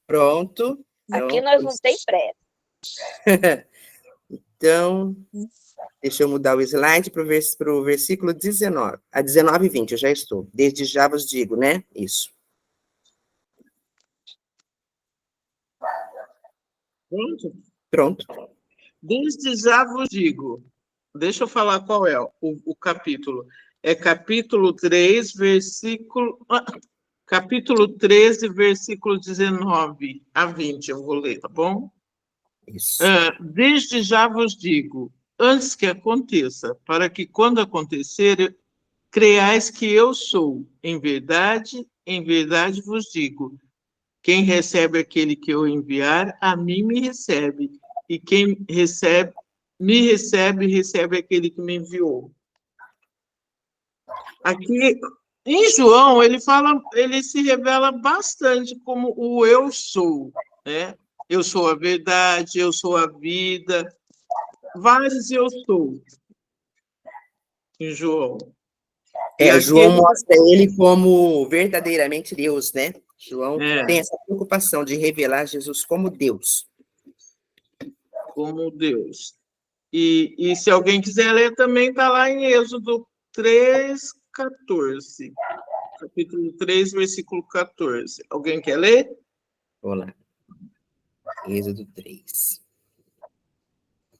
Pronto. Aqui nós não tem pressa. Então, deixa eu mudar o slide para o versículo 19. A 19 e 20, eu já estou. Desde já vos digo, né? Isso. Pronto? Desde já vos digo. Deixa eu falar qual é o capítulo. É capítulo 3, capítulo 13, versículo 19 a 20, eu vou ler, tá bom? Isso. Desde já vos digo, antes que aconteça, para que quando acontecer, creais que eu sou. Em verdade vos digo, quem recebe aquele que eu enviar, a mim me recebe. E quem me recebe aquele que me enviou. Aqui, em João, ele se revela bastante como o eu sou, né? Eu sou a verdade, eu sou a vida, vários eu sou, em João. João mostra ele como verdadeiramente Deus, né? João tem essa preocupação de revelar Jesus como Deus. Como Deus. E se alguém quiser ler, também está lá em Êxodo 3, 14. Capítulo 3, versículo 14. Alguém quer ler? Vou lá. Êxodo 3.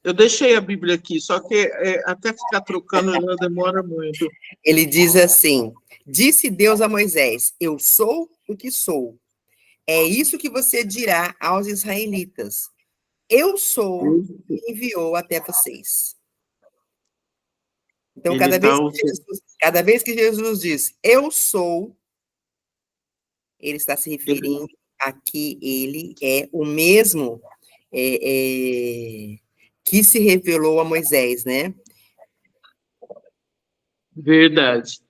Eu deixei a Bíblia aqui, só que até ficar trocando ela demora muito. Ele diz assim: disse Deus a Moisés: eu sou o que sou. É isso que você dirá aos israelitas. Eu sou que enviou até vocês. Então, cada vez que Jesus diz eu sou, ele está se referindo a que ele é o mesmo que se revelou a Moisés, né? Verdade.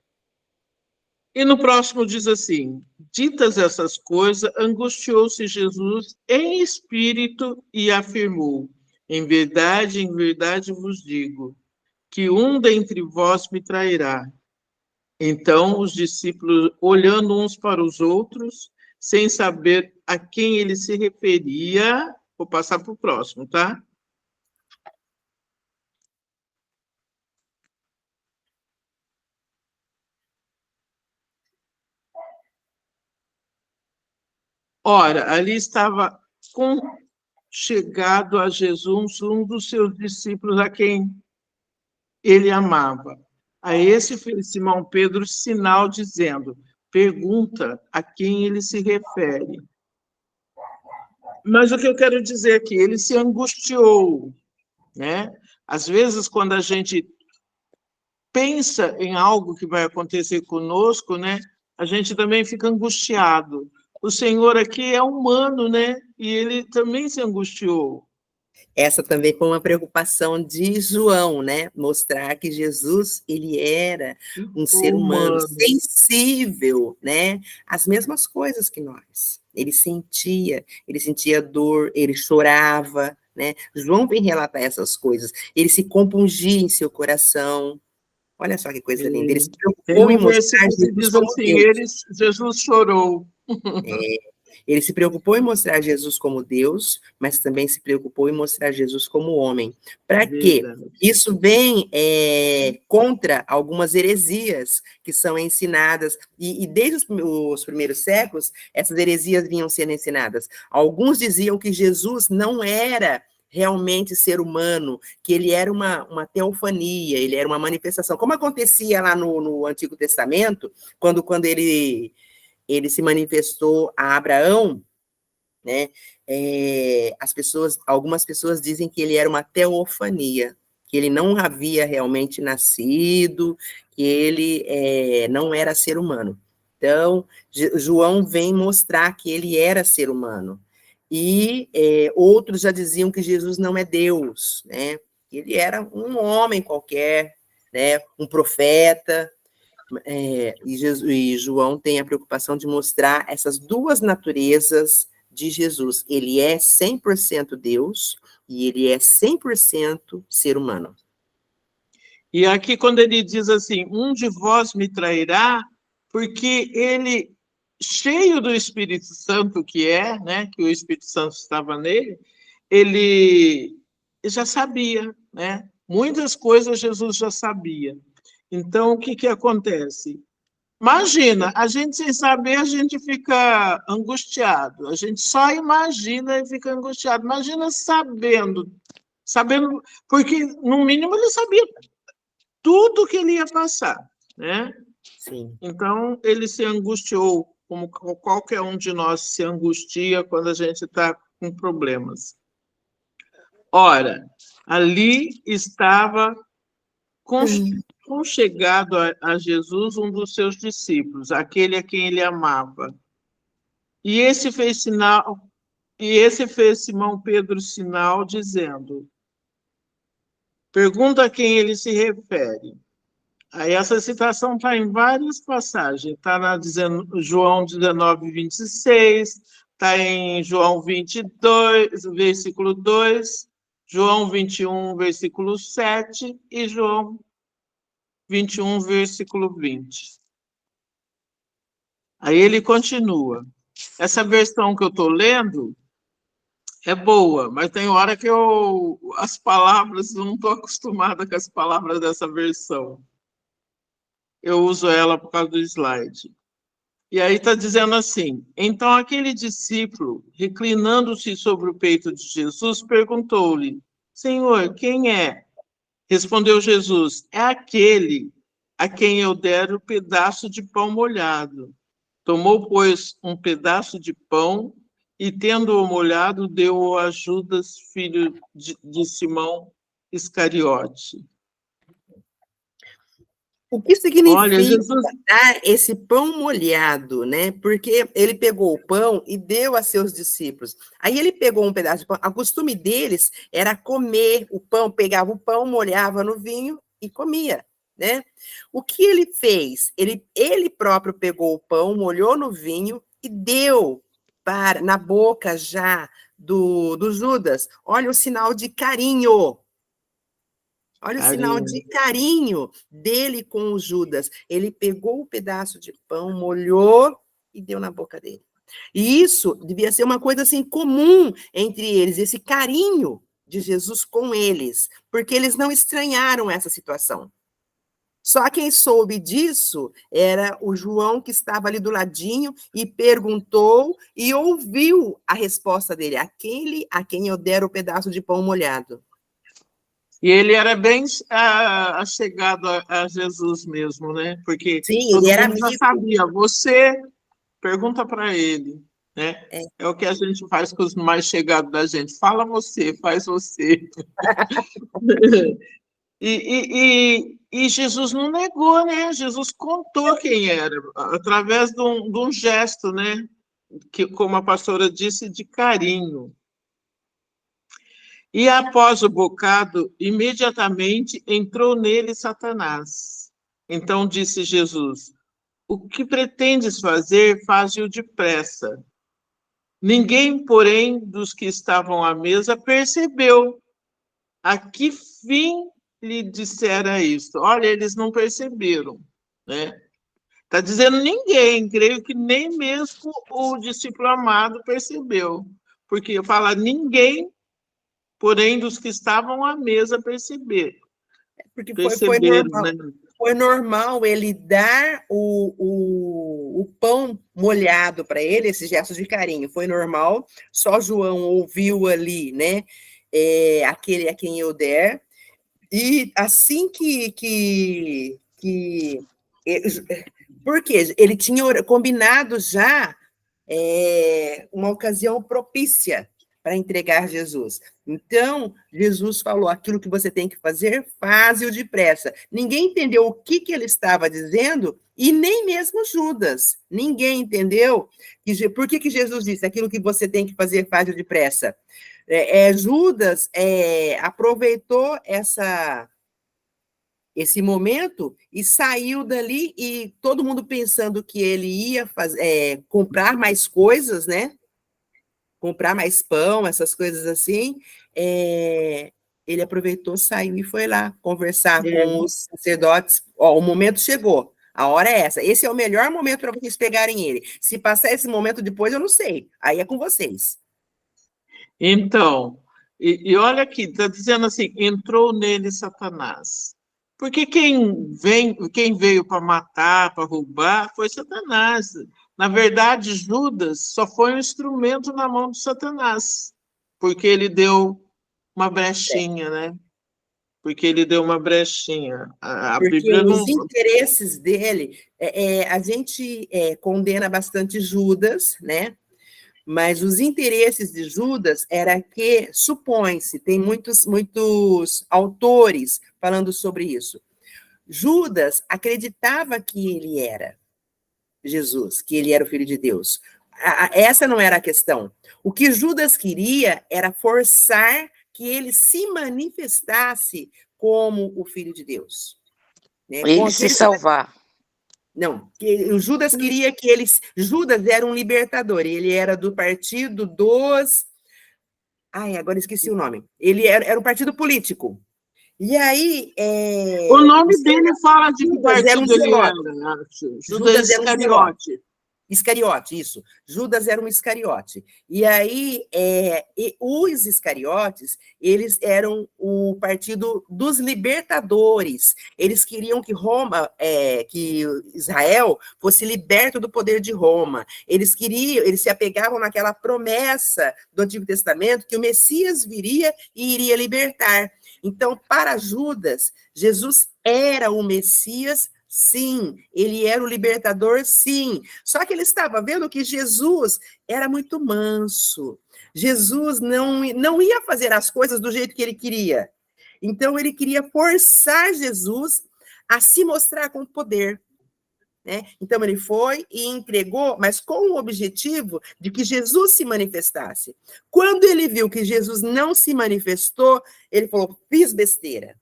E no próximo diz assim: ditas essas coisas, angustiou-se Jesus em espírito e afirmou: em verdade vos digo, que um dentre vós me trairá. Então os discípulos, olhando uns para os outros, sem saber a quem ele se referia, vou passar para o próximo, tá? Ora, ali estava chegado a Jesus um dos seus discípulos a quem ele amava. A esse fez Simão Pedro sinal dizendo: pergunta a quem ele se refere. Mas o que eu quero dizer aqui, ele se angustiou, né? Às vezes, quando a gente pensa em algo que vai acontecer conosco, né? A gente também fica angustiado. O Senhor aqui é humano, né? E ele também se angustiou. Essa também foi uma preocupação de João, né? Mostrar que Jesus, ele era um ser humano sensível, né? As mesmas coisas que nós. Ele sentia dor, ele chorava, né? João vem relatar essas coisas. Ele se compungia em seu coração. Olha só que coisa linda. Ele se preocupou em mostrar Jesus como Deus. Jesus chorou. Ele se preocupou em mostrar Jesus como Deus, mas também se preocupou em mostrar Jesus como homem. Para quê? Isso vem contra algumas heresias que são ensinadas, e desde os primeiros séculos, essas heresias vinham sendo ensinadas. Alguns diziam que Jesus não era realmente ser humano, que ele era uma teofania, ele era uma manifestação, como acontecia lá no Antigo Testamento, quando ele se manifestou a Abraão, né? Algumas pessoas dizem que ele era uma teofania, que ele não havia realmente nascido, que ele não era ser humano. Então, João vem mostrar que ele era ser humano. E outros já diziam que Jesus não é Deus, né? Ele era um homem qualquer, né? Um profeta. E João tem a preocupação de mostrar essas duas naturezas de Jesus. Ele é 100% Deus e ele é 100% ser humano. E aqui, quando ele diz assim, um de vós me trairá, porque ele cheio do Espírito Santo né, que o Espírito Santo estava nele, ele já sabia, né? Muitas coisas Jesus já sabia. Então, o que acontece? Imagina, a gente sem saber, a gente fica angustiado. A gente só imagina e fica angustiado. Imagina sabendo, porque no mínimo ele sabia tudo que ele ia passar, né? Sim. Então, ele se angustiou, como qualquer um de nós se angustia quando a gente está com problemas. Ora, ali estava conchegado a Jesus um dos seus discípulos, aquele a quem ele amava. E esse fez Simão Pedro sinal, dizendo: pergunta a quem ele se refere. Aí essa citação está em várias passagens. Está na João 19, 26, está em João 22, versículo 2, João 21, versículo 7 e João 21, versículo 20. Aí ele continua. Essa versão que eu estou lendo é boa, mas tem hora que as palavras, eu não estou acostumada com as palavras dessa versão. Eu uso ela por causa do slide. E aí está dizendo assim: então aquele discípulo, reclinando-se sobre o peito de Jesus, perguntou-lhe: Senhor, quem é? Respondeu Jesus: é aquele a quem eu der o pedaço de pão molhado. Tomou, pois, um pedaço de pão e, tendo-o molhado, deu-o a Judas, filho de Simão Iscariote. O que significa Olha, Jesus... dar esse pão molhado, né? Porque ele pegou o pão e deu a seus discípulos. Aí ele pegou um pedaço de pão. O costume deles era comer o pão, pegava o pão, molhava no vinho e comia, né? O que ele fez? Ele próprio pegou o pão, molhou no vinho e deu na boca já do Judas. Olha o sinal de carinho. Olha o sinal de carinho dele com o Judas. Ele pegou o pedaço de pão, molhou e deu na boca dele. E isso devia ser uma coisa assim comum entre eles, esse carinho de Jesus com eles, porque eles não estranharam essa situação. Só quem soube disso era o João, que estava ali do ladinho e perguntou e ouviu a resposta dele: aquele a quem eu der o pedaço de pão molhado. E ele era bem achegado a Jesus mesmo, né? Porque sim, todo ele era mundo já amigo. sabia. Você pergunta para ele, né? É o que a gente faz com os mais chegados da gente. Fala você, faz você. E Jesus não negou, né? Jesus contou quem era, através de um gesto, né? Que, como a pastora disse, de carinho. E após o bocado, imediatamente entrou nele Satanás. Então disse Jesus: o que pretendes fazer, faze-o depressa. Ninguém, porém, dos que estavam à mesa percebeu a que fim lhe dissera isto. Olha, eles não perceberam, né? Está dizendo ninguém, creio que nem mesmo o discípulo amado percebeu, porque fala ninguém, porém dos que estavam à mesa perceberam. Porque foi normal. Né? Foi normal ele dar o pão molhado para ele, esse gesto de carinho. Foi normal, só João ouviu ali, né? Aquele a quem eu der. E assim porque ele tinha combinado já uma ocasião propícia para entregar Jesus. Então, Jesus falou: aquilo que você tem que fazer, faze-o depressa. Ninguém entendeu o que ele estava dizendo, e nem mesmo Judas. Ninguém entendeu. Por que Jesus disse: aquilo que você tem que fazer, faze-o depressa? Judas aproveitou esse momento e saiu dali, e todo mundo pensando que ele ia comprar mais coisas, né? Comprar mais pão, essas coisas assim. Ele aproveitou, saiu e foi lá conversar com os sacerdotes. O momento chegou. A hora é essa. Esse é o melhor momento para vocês pegarem ele. Se passar esse momento depois, eu não sei. Aí é com vocês. Então, e olha aqui, está dizendo assim, entrou nele Satanás. Porque quem veio para matar, para roubar, foi Satanás. Na verdade, Judas só foi um instrumento na mão de Satanás, porque ele deu uma brechinha, né? Porque ele deu uma brechinha. A Porque Bíblia não... os interesses dele, a gente condena bastante Judas, né? Mas os interesses de Judas era que, supõe-se, tem muitos autores falando sobre isso. Judas acreditava que ele era Jesus, que ele era o Filho de Deus. Essa não era a questão. O que Judas queria era forçar que ele se manifestasse como o Filho de Deus. Né? Ele se salvar. Não, o Judas queria que ele... Judas era um libertador, ele era do partido dos... Ai, agora esqueci o nome. Ele era um partido político. E aí... O nome dele fala de que partido ele era, acho. Judas Iscariote. Iscariote, isso. Judas era um Iscariote. E aí, os Iscariotes, eles eram o partido dos libertadores. Eles queriam que que Israel fosse liberto do poder de Roma. Eles se apegavam naquela promessa do Antigo Testamento que o Messias viria e iria libertar. Então, para Judas, Jesus era o Messias, sim, ele era o libertador, sim. Só que ele estava vendo que Jesus era muito manso. Jesus não ia fazer as coisas do jeito que ele queria. Então, ele queria forçar Jesus a se mostrar com poder. Né? Então, ele foi e entregou, mas com o objetivo de que Jesus se manifestasse. Quando ele viu que Jesus não se manifestou, ele falou, fiz besteira.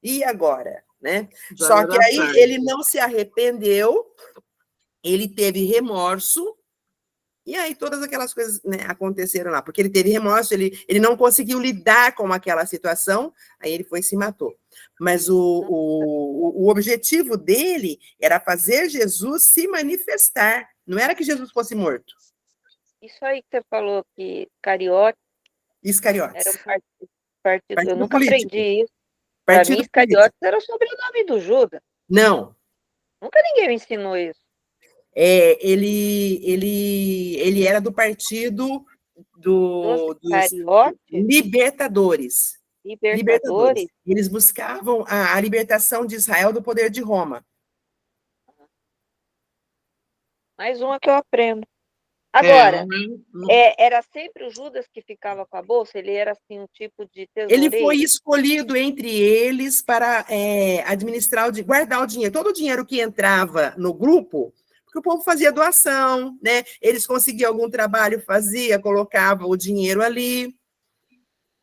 E agora? Né? Só que aí ele não se arrependeu, ele teve remorso, e aí todas aquelas coisas, né, aconteceram lá, porque ele teve remorso, ele não conseguiu lidar com aquela situação, aí ele foi e se matou. Mas o objetivo dele era fazer Jesus se manifestar, não era que Jesus fosse morto. Isso aí que você falou, que Iscariotes. Era um partido eu nunca político. aprendi isso. Para mim, Iscariotes era o sobrenome do Judas. Não. Nunca ninguém me ensinou isso. Ele era do partido dos libertadores. Libertadores? Eles buscavam a libertação de Israel do poder de Roma. Mais uma que eu aprendo. Agora, era sempre o Judas que ficava com a bolsa? Ele era assim um tipo de tesoureiro? Ele foi escolhido entre eles para administrar, guardar o dinheiro. Todo o dinheiro que entrava no grupo, porque o povo fazia doação, né? Eles conseguiam algum trabalho, colocava o dinheiro ali.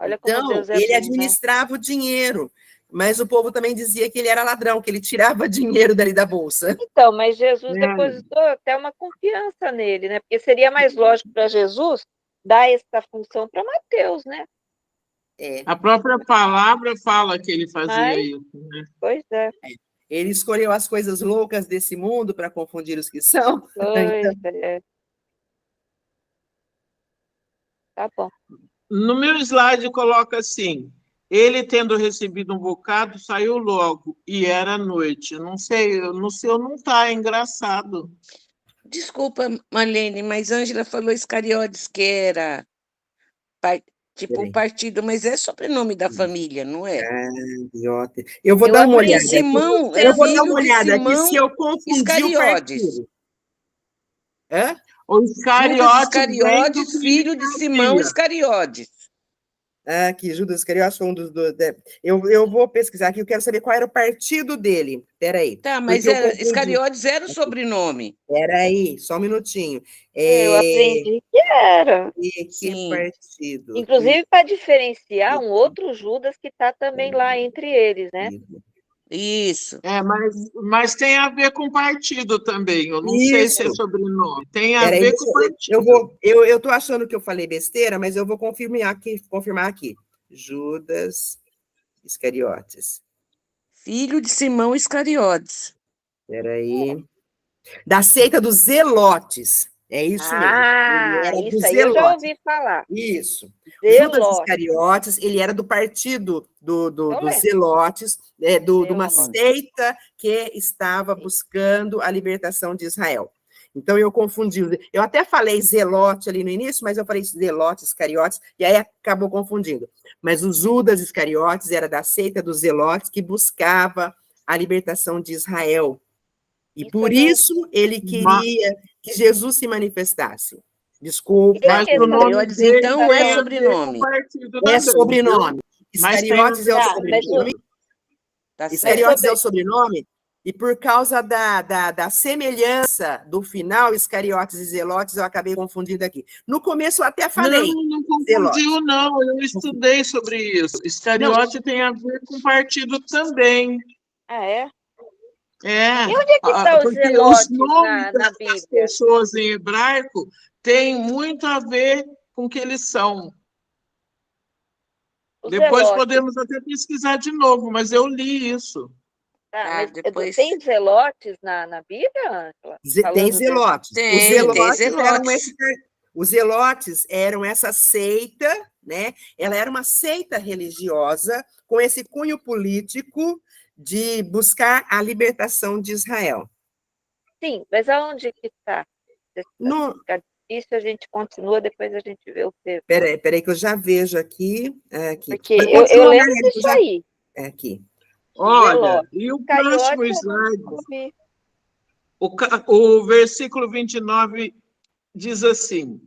Olha como então, Deus ele bom, administrava o dinheiro. Mas o povo também dizia que ele era ladrão, que ele tirava dinheiro dali da bolsa. Então, mas Jesus depositou até uma confiança nele, né? Porque seria mais lógico para Jesus dar essa função para Mateus, né? A própria palavra fala que ele fazia isso, né? Pois é. Ele escolheu as coisas loucas desse mundo para confundir os que são. Pois é. Tá bom. No meu slide coloca assim, ele tendo recebido um bocado, saiu logo, e era noite. Não sei, no seu não está, é engraçado. Desculpa, Marlene, mas Ângela falou Iscariotes, que era tipo um partido, mas é sobrenome da família, não é? Idiota. Eu vou dar uma olhada. Simão, eu vou dar uma olhada aqui se eu confundi Iscariotes. o partido. Hã? O Iscariotes, filho de Simão Iscariotes. Aqui, Judas Iscariotes foi um dos... Eu vou pesquisar aqui, eu quero saber qual era o partido dele. Peraí. Tá, mas Iscariotes era o sobrenome. Peraí, só um minutinho. Eu aprendi que era. Que partido? Inclusive para diferenciar um outro Judas que está também lá entre eles, né? Isso. Mas tem a ver com partido também. Eu não sei se é sobrenome. Tem a ver com partido. Eu estou achando que eu falei besteira, mas eu vou confirmar aqui. Judas Iscariotes. Filho de Simão Iscariotes. Peraí. Da seita dos Zelotes. É isso mesmo. Ele era Isso dos aí eu já Zelotes. ouvi falar. Isso. Judas Zelote. Iscariotes, ele era do partido dos lembro. Zelotes, de uma Zelote. seita que estava buscando a libertação de Israel. Então, eu confundi. Eu até falei Zelote ali no início, mas eu falei Zelotes Iscariotes, e aí acabou confundindo. Mas o Judas Iscariotes era da seita dos Zelotes que buscava a libertação de Israel. E Isso por é mesmo. isso ele queria que Jesus se manifestasse. Desculpa. Mas o nome Iscariotes, dele então, ou é tem a ver com sobrenome? o partido É também, sobrenome. viu? Mas tem Iscariotes é o Tá, sobrenome. Tá certo. Iscariotes é o sobrenome. E por causa da semelhança do final, Iscariotes e Zelotes, eu acabei confundindo aqui. No começo eu até falei. Não Zelotes. confundiu, não. Eu estudei sobre isso. Iscariote tem a ver com partido também. Ah, é? É, E onde é que estão os porque zelotes os nomes na das Bíblia? pessoas em hebraico têm muito a ver com o que eles são. Os Depois zelotes. podemos até pesquisar de novo, mas eu li isso. Tá, Ah, mas depois- tem zelotes na Bíblia, Ângela? Tem Zelotes. Tem Zelotes. Zelotes. Os Zelotes eram essa seita, né? Ela era uma seita religiosa com esse cunho político de buscar a libertação de Israel. Sim, mas aonde que está? No, Fica difícil, a gente continua, depois a gente vê o texto. peraí que eu já vejo aqui. Porque Mas eu continua, lembro Marlene, que eu disso já- aí. Aqui. Olha, Zelote. e o Iscariote próximo eu slide, não vi. o versículo 29 diz assim: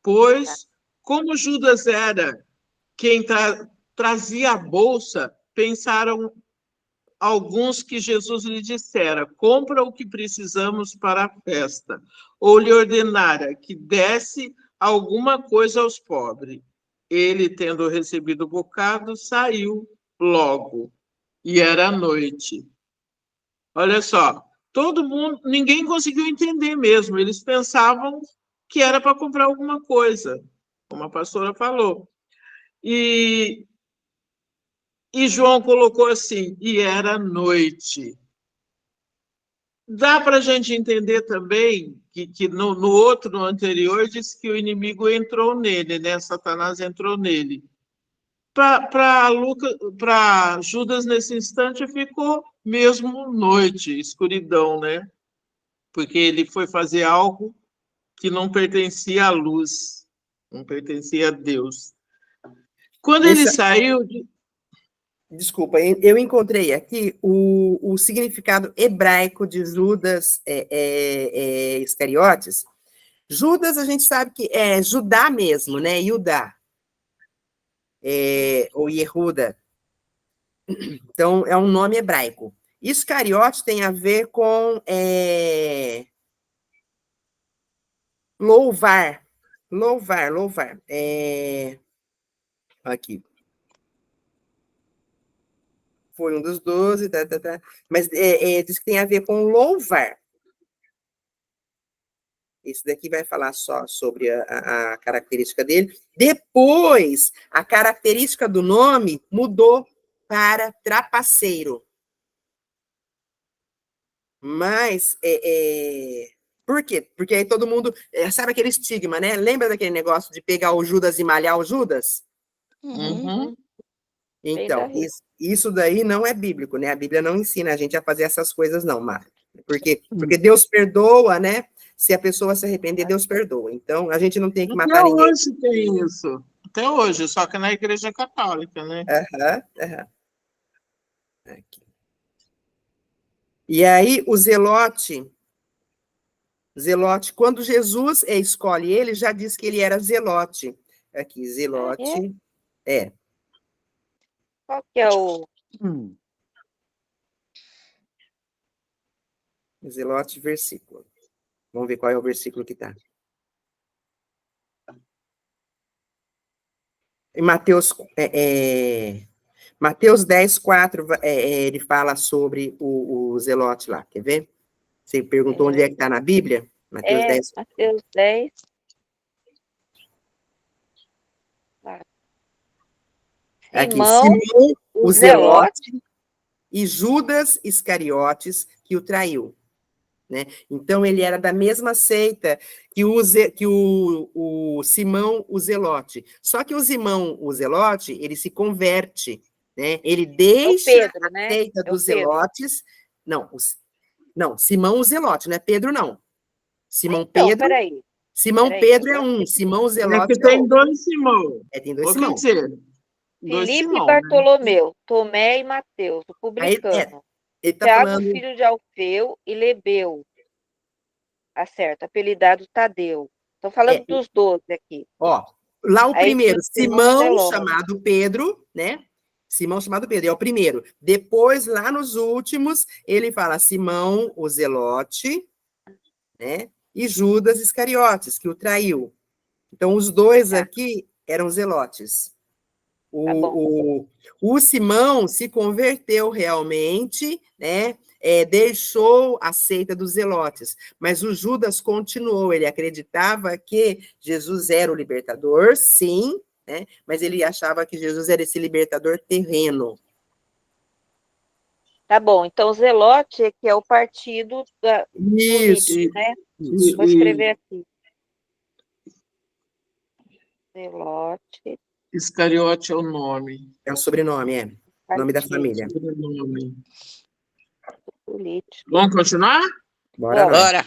Pois, como Judas era quem trazia a bolsa, pensaram alguns que Jesus lhe dissera: compra o que precisamos para a festa, ou lhe ordenara que desse alguma coisa aos pobres. Ele, tendo recebido o bocado, saiu logo, e era noite. Olha só, todo mundo, ninguém conseguiu entender mesmo. Eles pensavam que era para comprar alguma coisa, como a pastora falou. E João colocou assim, e era noite. Dá para a gente entender também que no outro, no anterior, disse que o inimigo entrou nele, né? Satanás entrou nele. Para Judas, nesse instante, ficou mesmo noite, escuridão, né? Porque ele foi fazer algo que não pertencia à luz, não pertencia a Deus. Quando ele saiu... Desculpa, eu encontrei aqui o significado hebraico de Judas Iscariotes. Judas, a gente sabe que é Judá mesmo, né? Judá. Ou Yehuda. Então, é um nome hebraico. Iscariote tem a ver com louvar. Louvar. Aqui. Foi um dos 12, mas diz que tem a ver com louvar. Esse daqui vai falar só sobre a característica dele. Depois, a característica do nome mudou para trapaceiro. Mas, por quê? Porque aí todo mundo, sabe aquele estigma, né? Lembra daquele negócio de pegar o Judas e malhar o Judas? Uhum. Então, isso daí não é bíblico, né? A Bíblia não ensina a gente a fazer essas coisas, não, Mara. Porque Deus perdoa, né? Se a pessoa se arrepender, Deus perdoa. Então, a gente não tem que matar ninguém. Até hoje tem isso. Até hoje, só que na Igreja Católica, né? Aham. Aqui. E aí, o Zelote, quando Jesus escolhe ele, já diz que ele era Zelote. Aqui, Zelote. Qual que é o... Zelote, versículo. Vamos ver qual é o versículo que está. Em Mateus 10, 4, ele fala sobre o Zelote lá. Quer ver? Você perguntou onde é que está na Bíblia? Mateus 10. Mateus 10. Aqui, Simão, Simão, o Zelote. e Judas Iscariotes, que o traiu. Né? Então, ele era da mesma seita que o Simão o Zelote. Só que o Simão o Zelote, ele se converte, né? Ele deixa Pedro, a seita dos Zelotes. Não, Simão o Zelote, não é Pedro, não. Simão Pedro. Peraí. Simão Pedro é um, Simão o Zelote é que tem dois Simão. Tem dois Simão. Quer dizer, Filipe e Bartolomeu, Tomé e Mateus, o publicano. Ele tá Tiago, falando... filho de Alfeu, e Lebeu, acerta, apelidado Tadeu. Estou falando dos 12 aqui. Ó, lá o primeiro, Simão, Zelote, chamado Pedro, né? Simão chamado Pedro, é o primeiro. Depois, lá nos últimos, ele fala Simão, o Zelote, né? E Judas Iscariotes, que o traiu. Então, os dois aqui eram zelotes. O Simão se converteu realmente, né? Deixou a seita dos zelotes, mas o Judas continuou, ele acreditava que Jesus era o libertador, sim, né? Mas ele achava que Jesus era esse libertador terreno. Tá bom, então Zelote, que é o partido político, né? Vou escrever aqui. Zelote. Iscariote é o nome. É o sobrenome, o nome da família. Sobrenome. Político. Vamos continuar? Bora.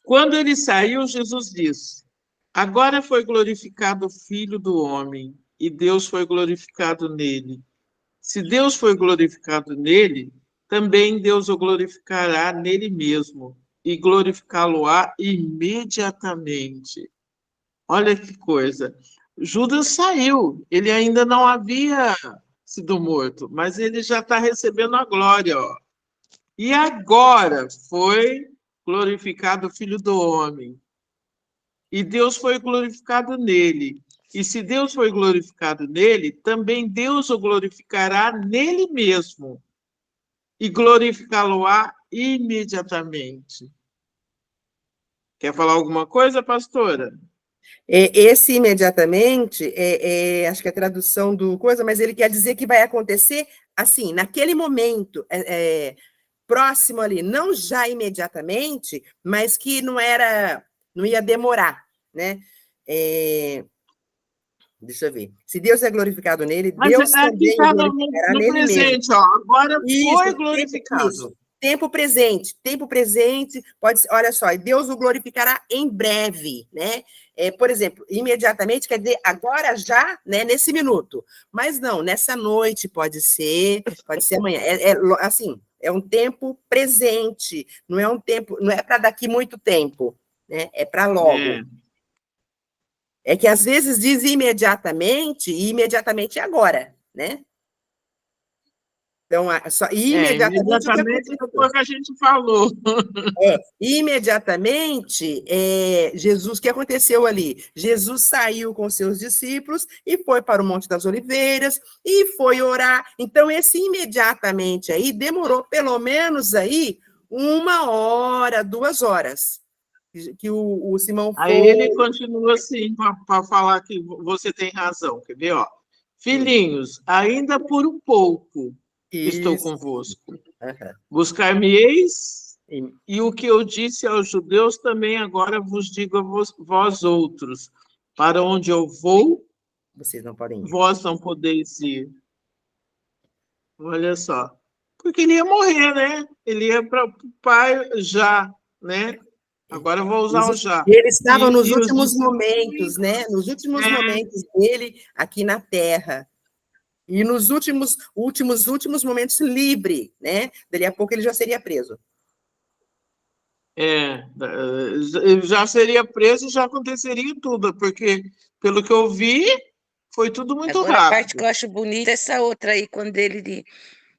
Quando ele saiu, Jesus disse: agora foi glorificado o Filho do Homem, e Deus foi glorificado nele. Se Deus foi glorificado nele, também Deus o glorificará nele mesmo, e glorificá-lo-á imediatamente. Olha que coisa. Judas saiu, ele ainda não havia sido morto, mas ele já está recebendo a glória. Ó. E agora foi glorificado o Filho do Homem. E Deus foi glorificado nele. E se Deus foi glorificado nele, também Deus o glorificará nele mesmo. E glorificá-lo-á imediatamente. Quer falar alguma coisa, pastora? Esse imediatamente, acho que é a tradução do coisa, mas ele quer dizer que vai acontecer assim, naquele momento, próximo ali, não já imediatamente, mas que não ia demorar, né? Deixa eu ver. Se Deus é glorificado nele, mas Deus também tá glorificará no nele presente, mesmo. Ó, agora foi glorificado. Isso. Tempo presente, pode ser, olha só, Deus o glorificará em breve, né? Por exemplo, imediatamente quer dizer agora já, né, nesse minuto. Mas não, nessa noite pode ser amanhã. Assim, é um tempo presente, não é para daqui muito tempo, né? É para logo. É que às vezes diz imediatamente, e imediatamente é agora, né? Então, imediatamente o que a gente falou. Imediatamente, Jesus, o que aconteceu ali? Jesus saiu com seus discípulos e foi para o Monte das Oliveiras e foi orar. Então, esse imediatamente aí demorou pelo menos aí 1 hora, 2 horas. Que o Simão foi... Aí ele continua assim, para falar que você tem razão. Quer ver? Ó? Filhinhos, ainda por um pouco estou convosco. Buscar-me-eis, e o que eu disse aos judeus também agora vos digo a vós outros. Para onde eu vou, vocês não podem ir. Vós não podeis ir. Olha só. Porque ele ia morrer, né? Ele ia para o Pai já, né? Agora eu vou usar o já. Ele estava nos últimos momentos, né? Nos últimos momentos dele aqui na Terra. E nos últimos momentos livre, né? Dali a pouco ele já seria preso. Já seria preso e já aconteceria tudo, porque, pelo que eu vi, foi tudo muito rápido. A parte que eu acho bonita é essa outra aí, quando ele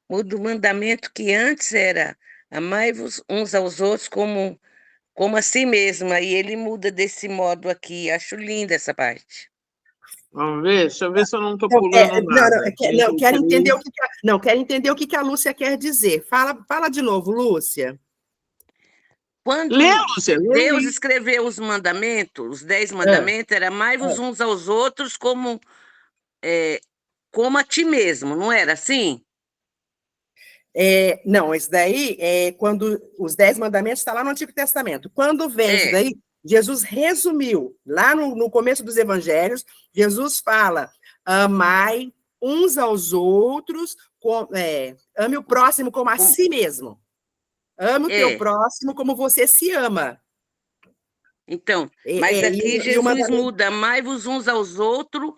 muda o mandamento que antes era amai-vos uns aos outros como a si mesmo, aí ele muda desse modo aqui. Acho linda essa parte. Vamos ver, deixa eu ver se eu não estou pulando nada. Quero entender o que a Lúcia quer dizer. Fala de novo, Lúcia. Quando Lúcia, Deus escreveu os mandamentos, os 10 mandamentos, era amai-vos uns aos outros como a ti mesmo, não era assim? Não, isso daí é quando os 10 mandamentos estão lá no Antigo Testamento. Quando vem isso daí, Jesus resumiu, lá no começo dos evangelhos, Jesus fala, amai uns aos outros, ame o próximo como a si mesmo. Ame o teu próximo como você se ama. Então, mas aqui Jesus muda, amai-vos uns aos outros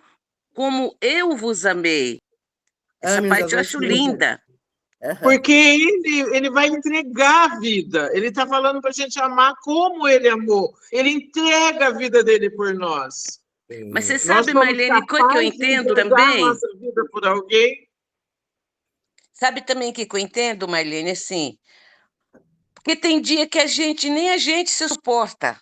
como eu vos amei. Essa parte eu acho linda. Porque ele vai entregar a vida. Ele está falando para a gente amar como ele amou. Ele entrega a vida dele por nós. Mas você sabe, Marlene, que eu entendo também? Nossa vida por alguém. Sabe também o que eu entendo, Marlene? Assim, porque tem dia que nem a gente se suporta.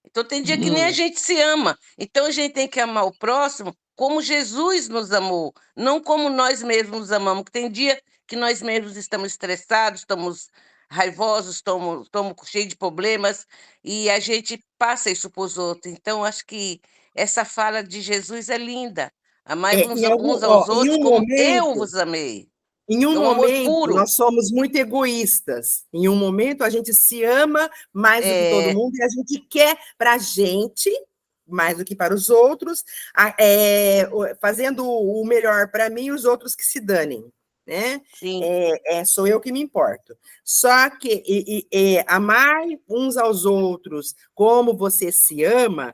Então, tem dia que nem a gente se ama. Então, a gente tem que amar o próximo como Jesus nos amou, não como nós mesmos nos amamos. Porque tem dia que nós mesmos estamos estressados, estamos raivosos, estamos cheios de problemas, e a gente passa isso para os outros. Então, acho que essa fala de Jesus é linda. Amai uns aos outros como eu vos amei. Em um momento, nós somos muito egoístas. Em um momento, a gente se ama mais do que todo mundo e a gente quer para a gente, mais do que para os outros, fazendo o melhor para mim e os outros que se danem. Né? Sou eu que me importo. Só que amar uns aos outros como você se ama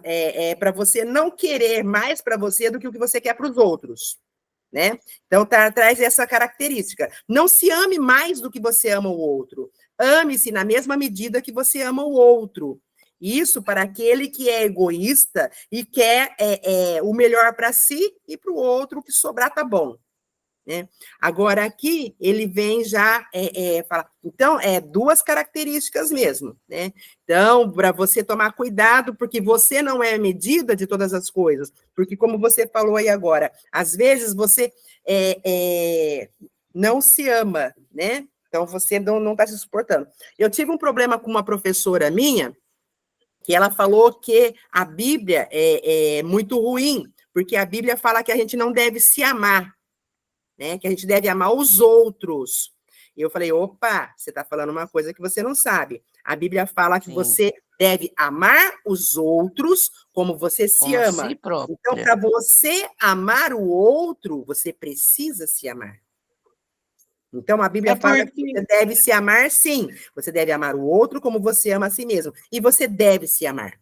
é para você não querer mais para você do que o que você quer para os outros. Né? Então, traz essa característica. Não se ame mais do que você ama o outro. Ame-se na mesma medida que você ama o outro. Isso para aquele que é egoísta e quer o melhor para si e para o outro, o que sobrar tá bom. Né? Agora, aqui, ele vem já falar. Então, duas características mesmo. Né? Então, para você tomar cuidado, porque você não é a medida de todas as coisas. Porque, como você falou aí agora, às vezes você não se ama, né? Então, você não está se suportando. Eu tive um problema com uma professora minha, que ela falou que a Bíblia é muito ruim, porque a Bíblia fala que a gente não deve se amar. Né, que a gente deve amar os outros. E eu falei, opa, você está falando uma coisa que você não sabe. A Bíblia fala que você deve amar os outros como você se ama. Si própria. Então, para você amar o outro, você precisa se amar. Então, a Bíblia fala que você deve se amar, sim. Você deve amar o outro como você ama a si mesmo. E você deve se amar.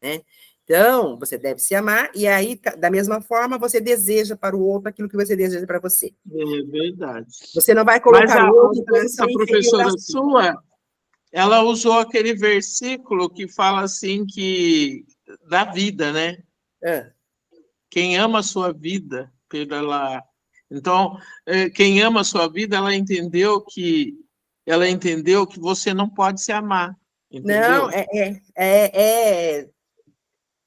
Né? Então, você deve se amar, e aí, da mesma forma, você deseja para o outro aquilo que você deseja para você. É verdade. Você não vai colocar o outro... Essa professora sua, ela usou aquele versículo que fala assim, da vida, né? Quem ama a sua vida, pela... Então, quem ama a sua vida, ela entendeu que você não pode se amar. Entendeu? Não,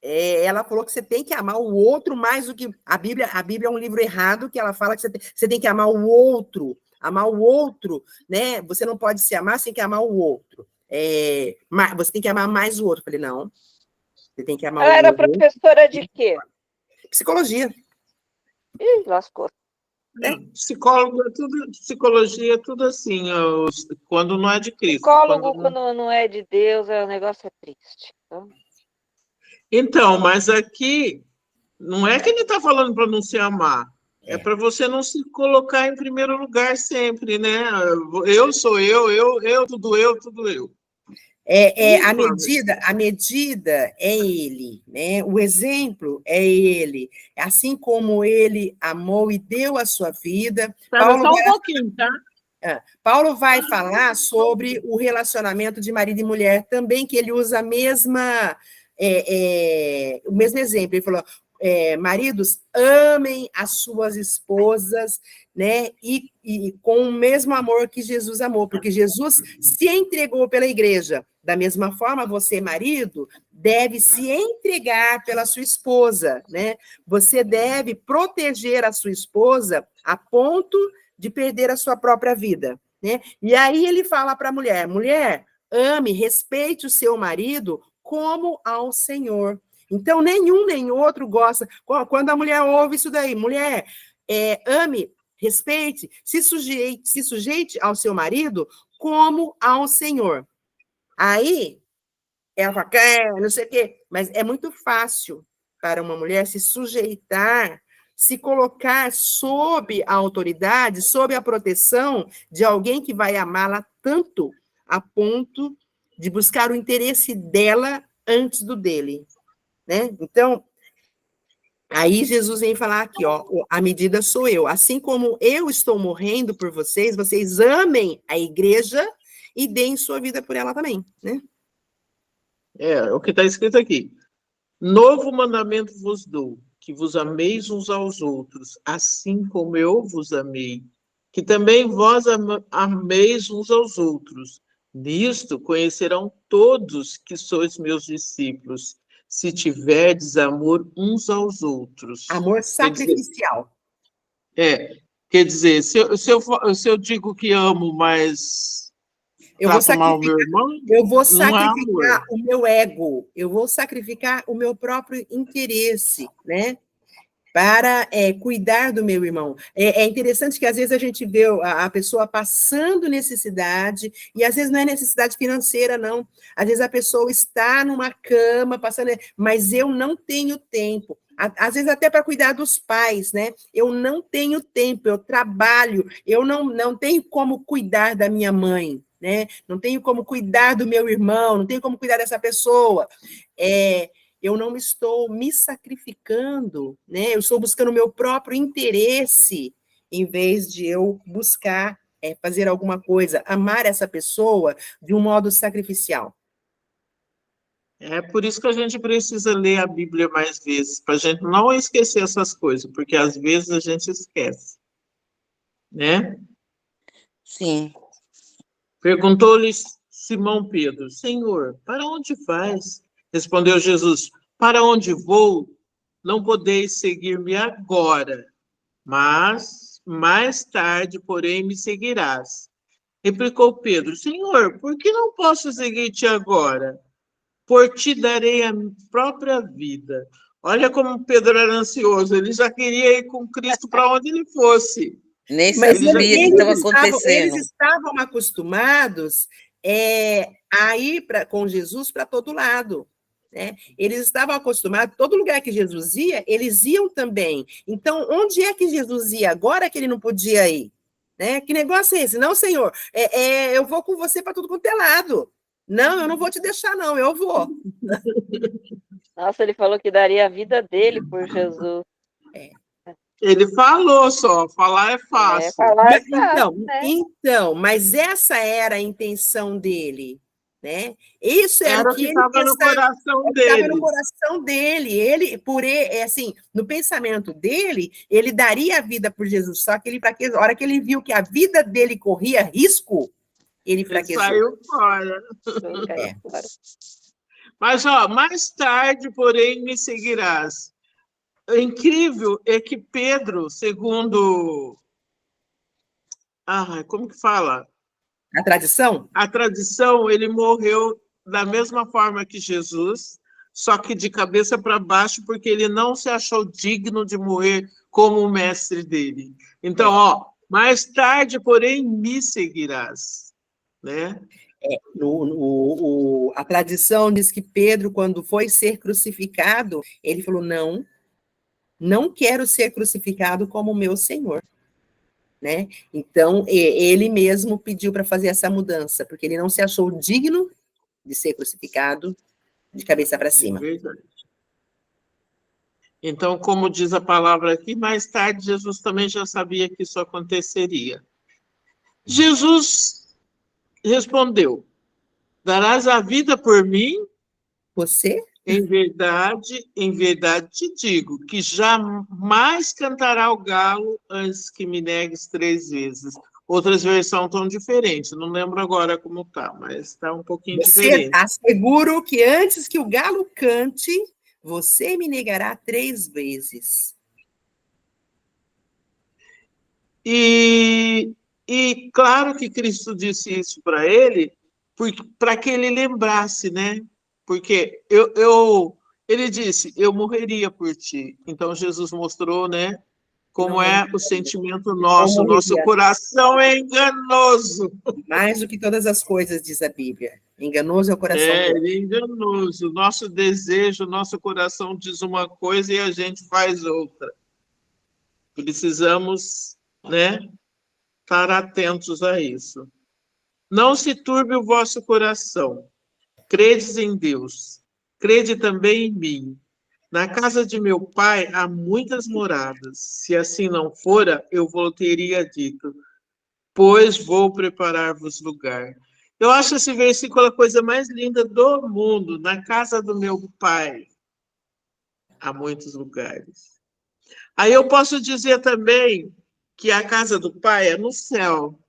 ela falou que você tem que amar o outro mais do que... A Bíblia é um livro errado, que ela fala que você tem que amar o outro. Amar o outro, né? Você não pode se amar, você tem que amar o outro. Você tem que amar mais o outro. Eu falei, não. Você tem que amar o outro. Ela era professora de quê? Psicologia. Ih, lascou. Psicologia é tudo assim, quando não é de Cristo. Psicólogo, quando não é de Deus, o negócio é triste. Então, mas aqui, não é que ele está falando para não se amar, é para você não se colocar em primeiro lugar sempre, né? Eu sou tudo eu, tudo eu. A medida é ele, né? O exemplo é ele. Assim como ele amou e deu a sua vida. Paulo vai falar sobre o relacionamento de marido e mulher também, que ele usa o mesmo exemplo. Ele falou, maridos, amem as suas esposas, né? E com o mesmo amor que Jesus amou, porque Jesus se entregou pela igreja. Da mesma forma, você, marido, deve se entregar pela sua esposa, né? Você deve proteger a sua esposa a ponto de perder a sua própria vida, né? E aí ele fala para a mulher, ame, respeite o seu marido como ao Senhor. Então, nenhum nem outro gosta. Quando a mulher ouve isso daí, mulher, ame, respeite, se sujeite ao seu marido como ao Senhor. Aí, ela fala, não sei o quê, mas é muito fácil para uma mulher se sujeitar, se colocar sob a autoridade, sob a proteção de alguém que vai amá-la tanto a ponto de buscar o interesse dela antes do dele, né? Então, aí Jesus vem falar aqui, ó, a medida sou eu. Assim como eu estou morrendo por vocês, vocês amem a igreja e deem sua vida por ela também, né? É o que está escrito aqui. Novo mandamento vos dou, que vos ameis uns aos outros, assim como eu vos amei, que também vós ameis uns aos outros. Nisto conhecerão todos que sois meus discípulos, se tiverdes amor uns aos outros. Amor sacrificial. Quer dizer, se eu digo que amo, mas trato mal meu irmão, eu vou sacrificar o meu ego, eu vou sacrificar o meu próprio interesse, né? Para cuidar do meu irmão. É interessante que às vezes a gente vê a pessoa passando necessidade, e às vezes não é necessidade financeira, não. Às vezes a pessoa está numa cama, passando, mas eu não tenho tempo. Às vezes até para cuidar dos pais, né? Eu não tenho tempo, eu trabalho, eu não tenho como cuidar da minha mãe, né? Não tenho como cuidar do meu irmão, não tenho como cuidar dessa pessoa. Eu não estou me sacrificando, né? Eu estou buscando o meu próprio interesse, em vez de eu buscar fazer alguma coisa, amar essa pessoa de um modo sacrificial. É por isso que a gente precisa ler a Bíblia mais vezes, para a gente não esquecer essas coisas, porque às vezes a gente esquece, né? Sim. Perguntou-lhe Simão Pedro, Senhor, para onde vais? Respondeu Jesus, para onde vou, não podeis seguir-me agora, mas mais tarde, porém, me seguirás. Replicou Pedro, Senhor, por que não posso seguir-te agora? Por ti darei a própria vida. Olha como Pedro era ansioso, ele já queria ir com Cristo para onde ele fosse. Nem sabia que estava acontecendo. Eles estavam acostumados a ir com Jesus para todo lado. Né? Eles estavam acostumados, todo lugar que Jesus ia, eles iam também. Então, onde é que Jesus ia agora que ele não podia ir? Né? Que negócio é esse? Não, Senhor, eu vou com você para tudo quanto é lado. Não, eu não vou te deixar, não, eu vou. Nossa, ele falou que daria a vida dele por Jesus. Ele falou só, falar é fácil. Falar é fácil, então, mas essa era a intenção dele, né? Isso era o que ele estava no coração dele. Estava no coração dele. Assim, no pensamento dele, ele daria a vida por Jesus. Só que a hora que ele viu que a vida dele corria risco, ele fraquejou. Saiu fora. Mas, mais tarde, porém, me seguirás. O incrível é que Pedro, segundo... como que fala? A tradição? A tradição, ele morreu da mesma forma que Jesus, só que de cabeça para baixo, porque ele não se achou digno de morrer como o mestre dele. Então, mais tarde, porém, me seguirás. Né? A tradição diz que Pedro, quando foi ser crucificado, ele falou, não quero ser crucificado como meu Senhor. Né? Então, ele mesmo pediu para fazer essa mudança, porque ele não se achou digno de ser crucificado de cabeça para cima. Verdade. Então, como diz a palavra aqui, mais tarde Jesus também já sabia que isso aconteceria. Jesus respondeu, darás a vida por mim? Você? Em verdade te digo, que jamais cantará o galo antes que me negues 3 vezes. Outras versões estão diferentes, não lembro agora como está, mas está um pouquinho diferente. Asseguro que antes que o galo cante, você me negará 3 vezes. E claro que Cristo disse isso para ele, para que ele lembrasse, né? Porque ele disse, eu morreria por ti. Então, Jesus mostrou, né, como é o sentimento nosso. Nosso coração é enganoso. Mais do que todas as coisas, diz a Bíblia. Enganoso é o coração. Ele é enganoso. Nosso desejo, nosso coração diz uma coisa e a gente faz outra. Precisamos, estar atentos a isso. Não se turbe o vosso coração. Credes em Deus. Crede também em mim. Na casa de meu pai há muitas moradas. Se assim não fora, eu vos teria dito, pois vou preparar-vos lugar. Eu acho esse versículo a coisa mais linda do mundo. Na casa do meu pai há muitos lugares. Aí eu posso dizer também que a casa do pai é no céu.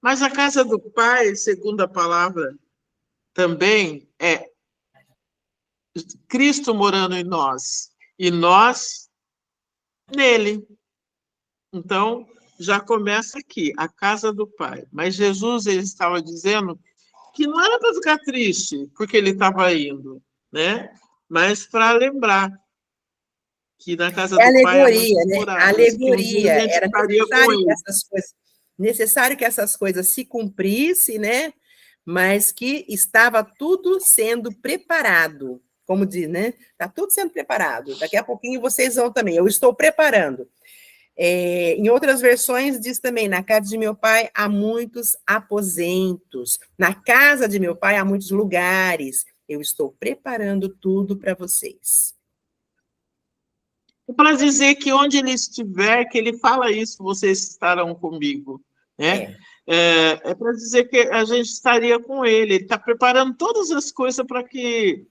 Mas a casa do pai, segundo a palavra, também é Cristo morando em nós. E nós nele. Então, já começa aqui, a casa do pai. Mas Jesus, ele estava dizendo que não era para ficar triste, porque ele estava indo, mas para lembrar que na casa do pai há muitas moradas. Alegoria, era necessário que essas coisas se cumprissem, mas que estava tudo sendo preparado, como diz, Está tudo sendo preparado. Daqui a pouquinho vocês vão também. Eu estou preparando. Em outras versões diz também, na casa de meu pai há muitos aposentos. Na casa de meu pai há muitos lugares. Eu estou preparando tudo para vocês. Para dizer que onde ele estiver, que ele fala isso, vocês estarão comigo. É para dizer que a gente estaria com ele. Ele está preparando todas as coisas para que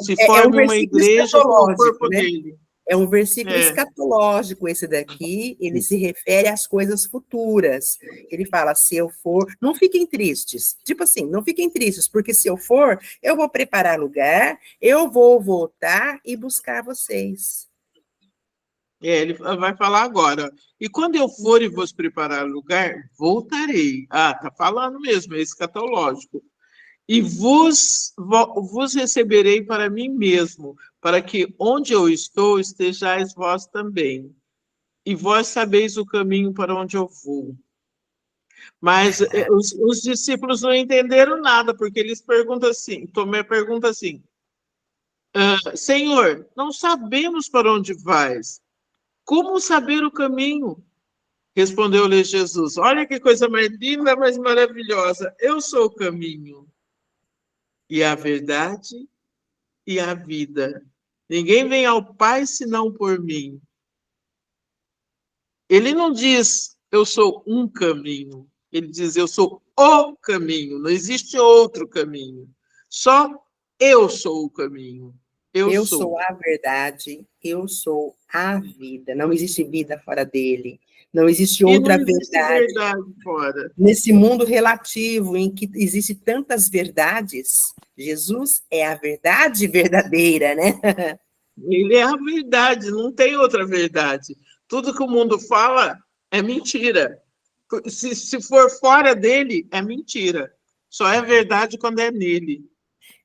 se forme uma igreja com o corpo dele. É um versículo escatológico esse daqui, ele se refere às coisas futuras. Ele fala, se eu for... Não fiquem tristes. Tipo assim, não fiquem tristes, porque se eu for, eu vou preparar lugar, eu vou voltar e buscar vocês. Ele vai falar agora. E quando eu for e vos preparar lugar, voltarei. Está falando mesmo, é escatológico. E vos receberei para mim mesmo, para que onde eu estou, estejais vós também. E vós sabeis o caminho para onde eu vou. Mas os discípulos não entenderam nada, porque eles perguntam assim, Tomé pergunta assim, Senhor, não sabemos para onde vais. Como saber o caminho? Respondeu-lhe Jesus, olha que coisa mais linda, mais maravilhosa. Eu sou o caminho, e a verdade, e a vida. Ninguém vem ao Pai senão por mim. Ele não diz, eu sou um caminho. Ele diz, eu sou o caminho. Não existe outro caminho. Só eu sou o caminho. Eu sou a verdade, eu sou a vida. Não existe vida fora dele. Não existe outra verdade fora. Nesse mundo relativo, em que existem tantas verdades, Jesus é a verdade verdadeira, Ele é a verdade, não tem outra verdade. Tudo que o mundo fala é mentira. Se for fora dele, é mentira. Só é verdade quando é nele.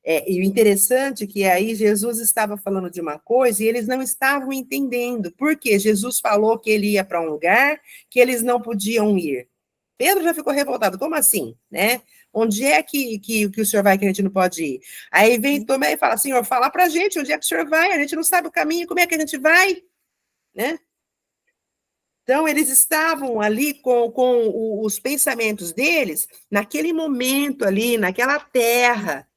E o interessante é que aí Jesus estava falando de uma coisa e eles não estavam entendendo. Por quê? Jesus falou que ele ia para um lugar que eles não podiam ir. Pedro já ficou revoltado. Como assim? Onde é que o senhor vai que a gente não pode ir? Aí vem Tomé e fala, Senhor, fala para a gente onde é que o senhor vai. A gente não sabe o caminho, como é que a gente vai? Então, eles estavam ali com os pensamentos deles naquele momento ali, naquela terra,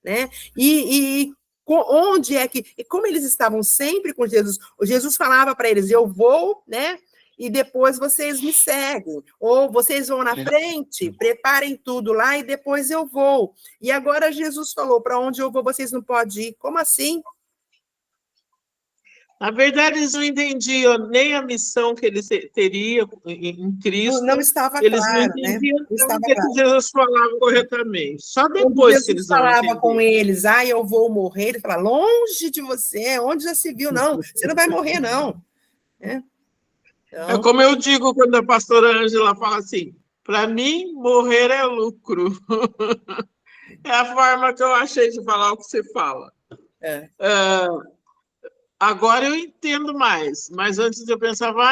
E onde é que... Como eles estavam sempre com Jesus, Jesus falava para eles, eu vou, e depois vocês me seguem. Ou vocês vão na frente, preparem tudo lá e depois eu vou. E agora Jesus falou, para onde eu vou, vocês não podem ir. Como assim? Na verdade, eles não entendiam nem a missão que eles teriam em Cristo. Não estava eles claro, não entendiam Não estava que Jesus falava corretamente. Só depois que eles falava com eles, eu vou morrer, ele fala, longe de você, onde já se viu? Não, você não vai morrer, não. É como eu digo quando a pastora Ângela fala assim, para mim, morrer é lucro. É a forma que eu achei de falar o que você fala. Agora eu entendo mais, mas antes eu pensava,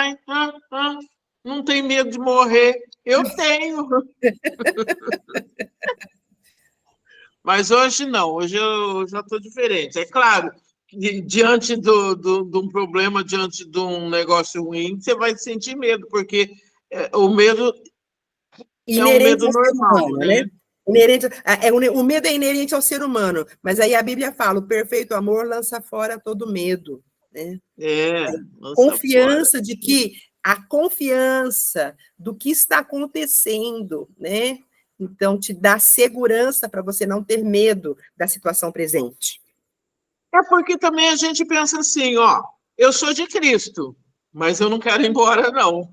não tem medo de morrer. Eu tenho. Mas hoje não, hoje eu já estou diferente. É claro, diante de um problema, diante de um negócio ruim, você vai sentir medo, porque o medo é um Inerente medo ao ser normal, humano, né? né? O medo é inerente ao ser humano, mas aí a Bíblia fala: o perfeito amor lança fora todo medo, né? Lança fora. Confiança de que a confiança do que está acontecendo, né? Então, te dá segurança para você não ter medo da situação presente. É porque também a gente pensa assim, ó, eu sou de Cristo, mas eu não quero ir embora, não.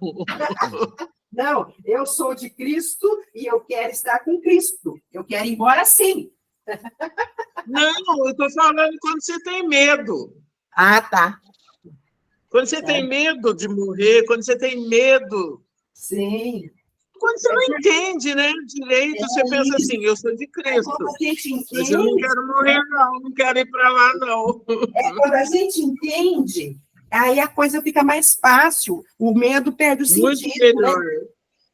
Não, eu sou de Cristo e eu quero estar com Cristo. Eu quero ir embora sim. Não, eu estou falando quando você tem medo. Ah, tá. Quando você tem medo de morrer, quando você tem medo. Sim. Quando você não entende, né, direito, você pensa assim, eu sou de Cristo, Quando a gente entende, mas eu não quero morrer, não quero ir para lá, não. quando a gente entende, aí a coisa fica mais fácil. O medo perde o Muito sentido. melhor.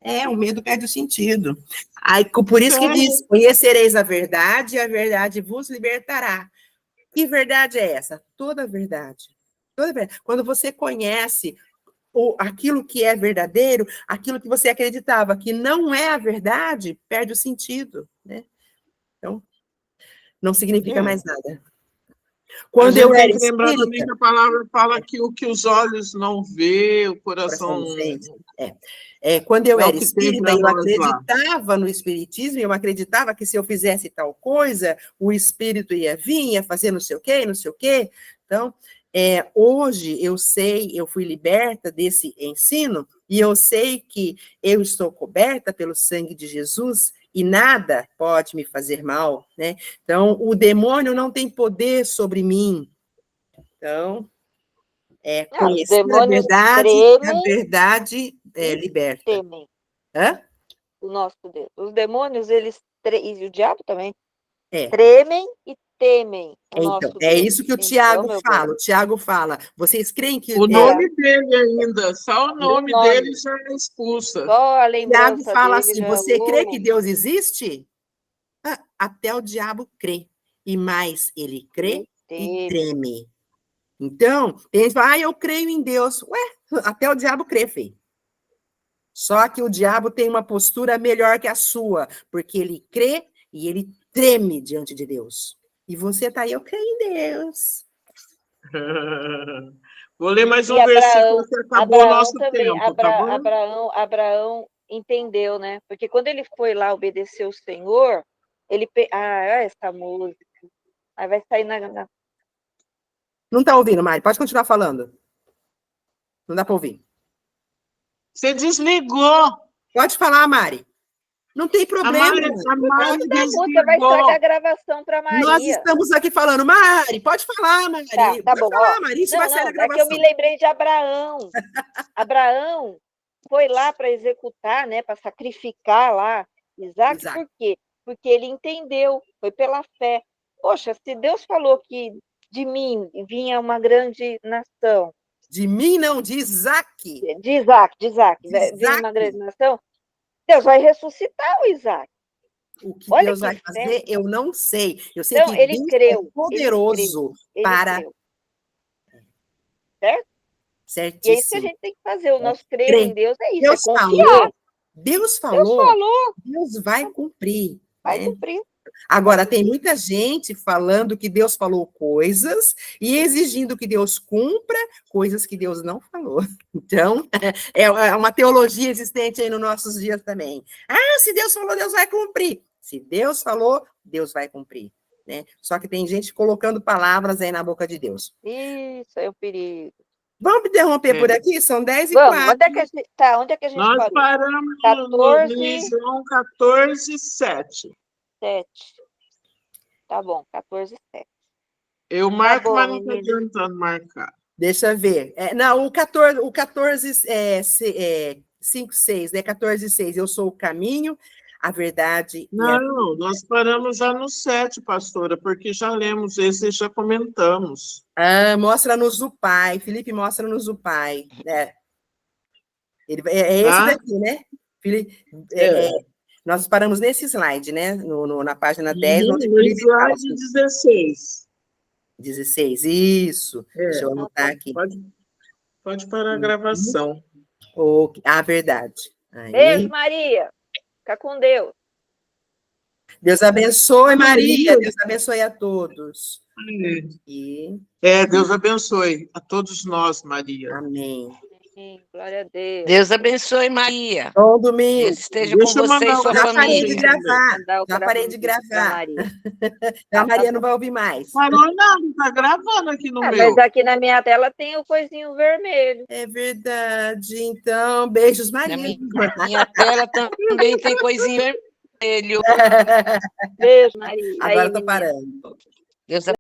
Né? O medo perde o sentido. Aí, por isso que Sério? diz: conhecereis a verdade e a verdade vos libertará. Que verdade é essa? Toda a verdade. Toda a verdade. Quando você conhece aquilo que é verdadeiro, aquilo que você acreditava que não é a verdade, perde o sentido, né? Então, não significa mais nada. A Quando eu gente tem era que lembrar também espírita, que a palavra fala que o que os olhos não vê, o coração quando eu é o era que tem espírita, para eu nós lá. acreditava no espiritismo, eu acreditava que se eu fizesse tal coisa, o espírito ia vir, ia fazer não sei o quê, não sei o quê. Então, hoje eu sei, eu fui liberta desse ensino, e eu sei que eu estou coberta pelo sangue de Jesus, e nada pode me fazer mal, né? Então, o demônio não tem poder sobre mim. Então, Os conhecer demônios a tremem verdade e liberta. temem. Hã? O nosso Deus. Os demônios, e o diabo também, É. tremem e temem o Então, nosso é Deus. isso que o Então, Tiago meu bem, fala. O Tiago fala: vocês creem que. O nome dele ainda, só o nome dele já expulsa. só a Tiago lembrança fala dele assim: já. você crê que Deus existe? Até o diabo crê. E mais, ele crê e Teme. treme. Então, tem gente que fala: eu creio em Deus. Ué, até o diabo crê, filho. Só que o diabo tem uma postura melhor que a sua, porque ele crê e ele treme diante de Deus. E você está aí: eu creio em Deus. Vou ler mais E um versículo que acabou o Abraão nosso também, tempo, tá bom? Abraão entendeu, né? Porque quando ele foi lá obedecer o Senhor, ele. Essa música. Aí vai sair na. Não está ouvindo, Mari? Pode continuar falando. Não dá para ouvir. Você desligou. Pode falar, Mari. Não tem A problema. Mari A música vai estragar a desligou. gravação para Nós Maria. estamos aqui falando, Mari, pode falar, Mari. Tá Pode bom, falar, Mari, isso vai sair na é que eu gravação. me lembrei de Abraão. Abraão foi lá para executar, né, para sacrificar lá Isaac. Por quê? Porque ele entendeu, foi pela fé. Poxa, se Deus falou que de mim vinha uma grande nação. De mim não, de Isaac. De Isaac, vinha uma grande nação, Deus vai ressuscitar o Isaac. O que Olha Deus que vai fazer, eu não sei. Eu sei então, que ele Deus creu, é poderoso para... creu. Certo? Certíssimo. E é isso que a gente tem que fazer. O nosso crer em Deus é isso, Deus é confiar. falou, Deus falou, Deus vai cumprir. Vai né? cumprir. Agora, tem muita gente falando que Deus falou coisas e exigindo que Deus cumpra coisas que Deus não falou. Então, é uma teologia existente aí nos nossos dias também. Se Deus falou, Deus vai cumprir. Se Deus falou, Deus vai cumprir. Né? Só que tem gente colocando palavras aí na boca de Deus. Isso é o perigo. Vamos interromper por aqui? São 10h04. Vamos, onde é que a gente Nós parou? paramos em João 14:7. 7. Tá bom, 14:7. Eu marco, mas não estou adiantando marcar. Deixa eu ver. Não, o 14, 5, 6, né? 14:6. Eu sou o caminho, a verdade e a... Não, nós paramos já no 7, pastora, porque já lemos esse e já comentamos. Mostra-nos o Pai. Felipe, mostra-nos o Pai. É esse daqui, né? Felipe, nós paramos nesse slide, né? Na página 10, onde No Felipe fala. slide 16. 16, isso. Deixa eu anotar aqui. Pode parar a gravação. Verdade. Aí. Beijo, Maria. Fica com Deus. Deus abençoe, Maria. Deus abençoe a todos. Deus abençoe a todos nós, Maria. Amém. Glória a Deus. Deus abençoe, Maria. Bom domingo. Deus esteja com você e sua Já parei família. de gravar. Já parei de gravar. A Maria não vai ouvir mais. Parou não, está gravando aqui no meu. Mas aqui na minha tela tem o coisinho vermelho. É verdade. Então, beijos, Maria. Na minha tela também tem coisinho vermelho. Beijo, Maria. Agora estou parando. Deus